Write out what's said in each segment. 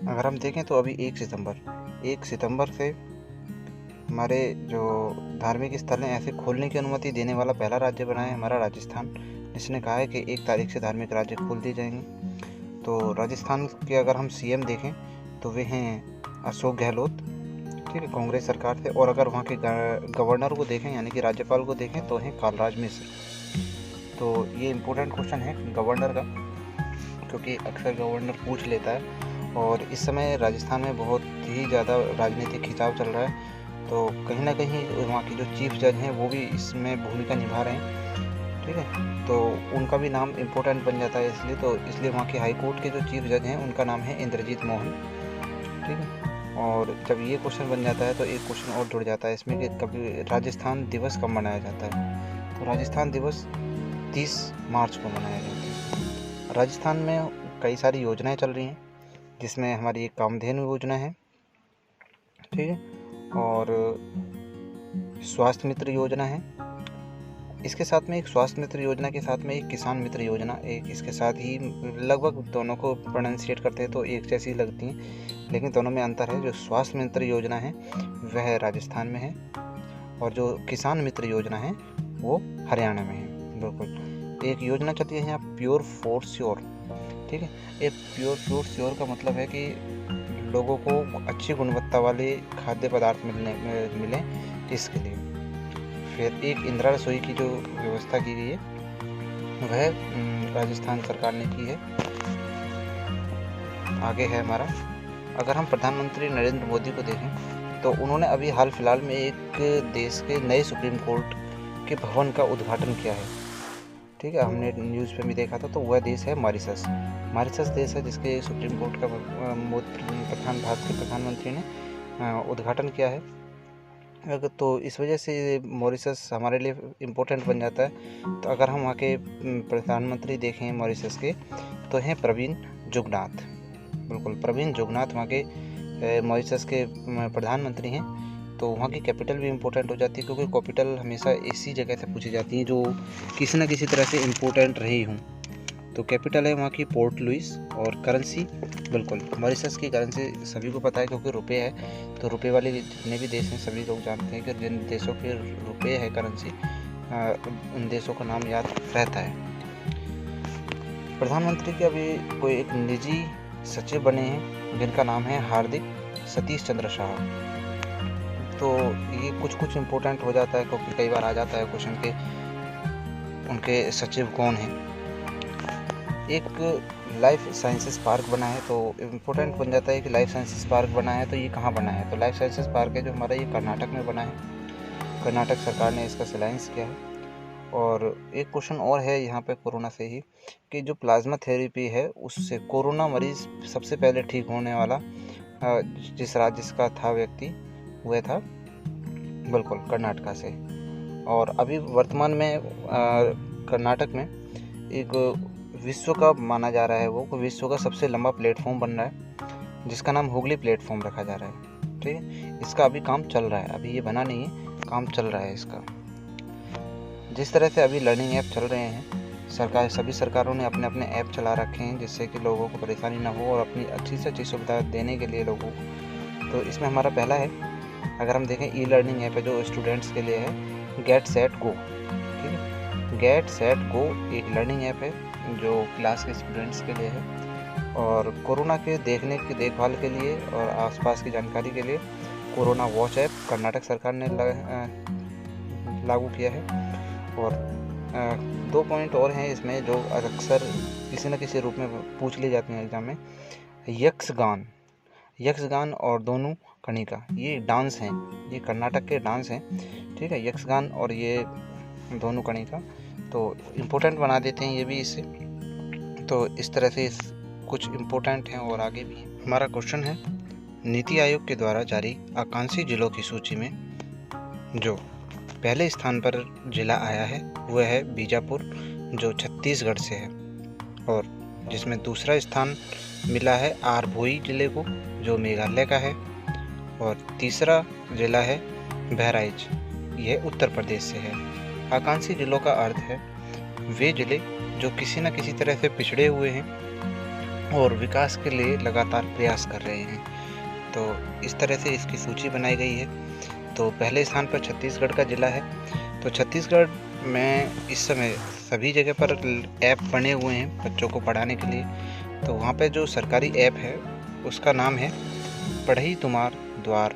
अगर हम देखें तो अभी 1 सितंबर से हमारे जो धार्मिक स्थल हैं ऐसे खोलने की अनुमति देने वाला पहला राज्य बना है हमारा राजस्थान, जिसने कहा है कि 1 तारीख से धार्मिक राज्य खोल दिए जाएंगे। तो राजस्थान के अगर हम सीएम देखें तो वे हैं अशोक गहलोत, ठीक है, कांग्रेस सरकार से। और अगर वहाँ के गवर्नर को देखें यानी कि राज्यपाल को देखें तो हैं कालराज मिश्र। तो ये इम्पोर्टेंट क्वेश्चन है गवर्नर का, क्योंकि अक्सर गवर्नर पूछ लेता है। और इस समय राजस्थान में बहुत ही ज़्यादा राजनीतिक खिंचाव चल रहा है, तो कहीं ना कहीं वहाँ के जो चीफ जज हैं वो भी इसमें भूमिका निभा रहे हैं, ठीक है। तो उनका भी नाम इम्पोर्टेंट बन जाता है, इसलिए वहाँ के हाई कोर्ट के जो चीफ जज हैं उनका नाम है इंद्रजीत मोहन, ठीक है। और जब ये क्वेश्चन बन जाता है तो एक क्वेश्चन और जुड़ जाता है इसमें कि कभी राजस्थान दिवस कब मनाया जाता है। तो राजस्थान दिवस 30 मार्च को मनाया जाता है। राजस्थान में कई सारी योजनाएं चल रही हैं, जिसमें हमारी एक कामधेनु योजना है, ठीक है, और स्वास्थ्य मित्र योजना है। इसके साथ में एक स्वास्थ्य मित्र योजना के साथ में एक किसान मित्र योजना, एक इसके साथ ही लगभग दोनों को प्रोनाउंसिएट करते हैं तो एक जैसी लगती हैं, लेकिन दोनों में अंतर है। जो स्वास्थ्य मित्र योजना है वह राजस्थान में है, और जो किसान मित्र योजना है वो हरियाणा में है। बिल्कुल एक योजना चलती है यहाँ प्योर फॉर श्योर, ठीक है। ये प्योर फॉर श्योर का मतलब है कि लोगों को अच्छी गुणवत्ता वाले खाद्य पदार्थ मिले इसके लिए। फिर एक इंदिरा रसोई की जो व्यवस्था की गई है वह राजस्थान सरकार ने की है। आगे है हमारा, अगर हम प्रधानमंत्री नरेंद्र मोदी को देखें तो उन्होंने अभी हाल फिलहाल में एक देश के नए सुप्रीम कोर्ट के भवन का उद्घाटन किया है, ठीक है। हमने न्यूज़ पे भी देखा था। तो वह देश है मॉरिशस। मॉरिशस देश है जिसके सुप्रीम कोर्ट का भारत के प्रधानमंत्री ने उद्घाटन किया है। तो इस वजह से मॉरिशस हमारे लिए इम्पोर्टेंट बन जाता है। तो अगर हम वहाँ के प्रधानमंत्री देखें मॉरिशस के तो हैं प्रवीण जुगनाथ। बिल्कुल प्रवीण जुगनाथ वहाँ के मॉरिशस के प्रधानमंत्री हैं। तो वहाँ की कैपिटल भी इम्पोर्टेंट हो जाती है, क्योंकि कैपिटल हमेशा इसी जगह से पूछी जाती है जो किसी न किसी तरह से इम्पोर्टेंट रही हूँ। तो कैपिटल है वहाँ की पोर्ट लुइस। और करेंसी, बिल्कुल मॉरिशस की करेंसी सभी को पता है क्योंकि रुपये है। तो रुपये वाले जितने भी देश हैं सभी लोग जानते हैं कि जिन देशों के रुपये है करेंसी, उन देशों का नाम याद रहता है। प्रधानमंत्री के अभी कोई एक निजी सचिव बने हैं जिनका नाम है हार्दिक सतीश चंद्र शाह। तो ये कुछ इम्पोर्टेंट हो जाता है क्योंकि कई बार आ जाता है क्वेश्चन के उनके सचिव कौन हैं। एक लाइफ साइंसेस पार्क बना है, तो इम्पोर्टेंट बन जाता है कि लाइफ साइंसेस पार्क बना है तो ये कहाँ बना है। तो लाइफ साइंसेस पार्क है जो हमारा ये कर्नाटक में बना है। कर्नाटक सरकार ने इसका शिलान्यास किया है। और एक क्वेश्चन और है यहाँ पे कोरोना से ही, कि जो प्लाज्मा थेरेपी है उससे कोरोना मरीज सबसे पहले ठीक होने वाला जिस राज्य का था व्यक्ति वह था बिल्कुल कर्नाटक से। और अभी वर्तमान में कर्नाटक में एक विश्व का माना जा रहा है, वो विश्व का सबसे लंबा प्लेटफॉर्म बन रहा है जिसका नाम हुगली प्लेटफॉर्म रखा जा रहा है, ठीक है। इसका अभी काम चल रहा है, अभी ये बना नहीं है, काम चल रहा है इसका। जिस तरह से अभी लर्निंग ऐप चल रहे हैं, सभी सरकारों ने अपने अपने ऐप चला रखे हैं जिससे कि लोगों को परेशानी ना हो और अपनी अच्छी से अच्छी सुविधा देने के लिए लोगों को। तो इसमें हमारा पहला है, अगर हम देखें ई लर्निंग ऐप है जो स्टूडेंट्स के लिए है, गेट सेट गो, ठीक है। गेट सेट गो एक लर्निंग ऐप है जो क्लास के स्टूडेंट्स के लिए है। और कोरोना के देखभाल के लिए और आसपास की जानकारी के लिए कोरोना वॉच ऐप कर्नाटक सरकार ने लागू किया है। और 2 पॉइंट और हैं इसमें जो अक्सर किसी न किसी रूप में पूछ ली जाती हैं एग्जाम में। यक्षगान और दोनों कनिका, ये डांस हैं, ये कर्नाटक के डांस हैं, ठीक है। यक्षगान और ये दोनों कनिका तो इम्पोर्टेंट बना देते हैं ये भी इससे। तो इस तरह से कुछ इम्पोर्टेंट हैं और आगे भी हैं। हमारा क्वेश्चन है, नीति आयोग के द्वारा जारी आकांक्षी जिलों की सूची में जो पहले स्थान पर जिला आया है वह है बीजापुर जो छत्तीसगढ़ से है, और जिसमें दूसरा स्थान मिला है आरभोई जिले को जो मेघालय का है, और तीसरा जिला है बहराइच, यह उत्तर प्रदेश से है। आकांक्षी जिलों का अर्थ है वे जिले जो किसी न किसी तरह से पिछड़े हुए हैं और विकास के लिए लगातार प्रयास कर रहे हैं। तो इस तरह से इसकी सूची बनाई गई है। तो पहले स्थान पर छत्तीसगढ़ का ज़िला है। तो छत्तीसगढ़ में इस समय सभी जगह पर ऐप बने हुए हैं बच्चों को पढ़ाने के लिए। तो वहाँ पे जो सरकारी ऐप है उसका नाम है पढ़ई तुमार द्वार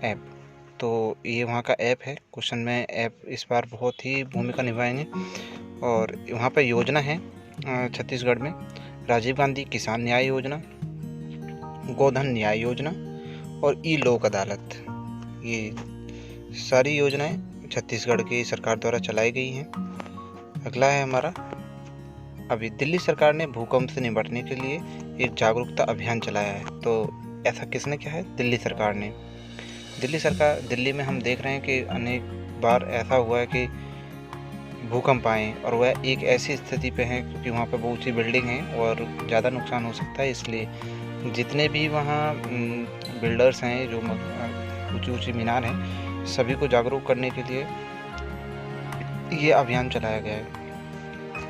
ऐप। तो ये वहाँ का ऐप है। क्वेश्चन में ऐप इस बार बहुत ही भूमिका निभाएंगे। और वहाँ पे योजना है छत्तीसगढ़ में राजीव गांधी किसान न्याय योजना, गोधन न्याय योजना और ई लोक अदालत। ये सारी योजनाएं छत्तीसगढ़ की सरकार द्वारा चलाई गई हैं। अगला है हमारा, अभी दिल्ली सरकार ने भूकंप से निपटने के लिए एक जागरूकता अभियान चलाया है। तो ऐसा किसने किया है? दिल्ली सरकार ने। दिल्ली में हम देख रहे हैं कि अनेक बार ऐसा हुआ है कि भूकंप आए और वह एक ऐसी स्थिति पे है क्योंकि वहाँ पे बहुत ऊंची बिल्डिंग है और ज़्यादा नुकसान हो सकता है। इसलिए जितने भी वहाँ बिल्डर्स हैं, जो ऊंची ऊंची मीनार हैं, सभी को जागरूक करने के लिए ये अभियान चलाया गया है।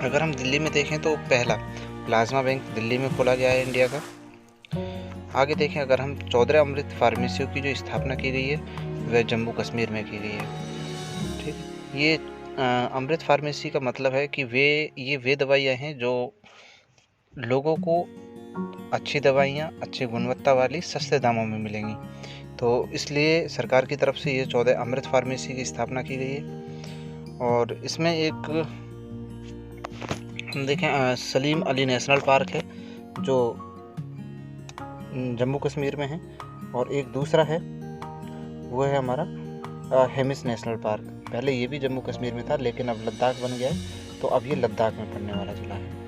अगर हम दिल्ली में देखें तो पहला प्लाज्मा बैंक दिल्ली में खोला गया है इंडिया का। आगे देखें, अगर हम 14 अमृत फार्मेसियों की जो स्थापना की गई है वह जम्मू कश्मीर में की गई है। ठीक, ये अमृत फार्मेसी का मतलब है कि ये वे दवाइयाँ हैं जो लोगों को अच्छी दवाइयाँ अच्छी गुणवत्ता वाली सस्ते दामों में मिलेंगी। तो इसलिए सरकार की तरफ से ये 14 अमृत फार्मेसी की स्थापना की गई है। और इसमें एक हम देखें सलीम अली नेशनल पार्क है जो जम्मू कश्मीर में है। और एक दूसरा है वो है हमारा हेमिस नेशनल पार्क। पहले ये भी जम्मू कश्मीर में था लेकिन अब लद्दाख बन गया है, तो अब ये लद्दाख में पड़ने वाला जिला है।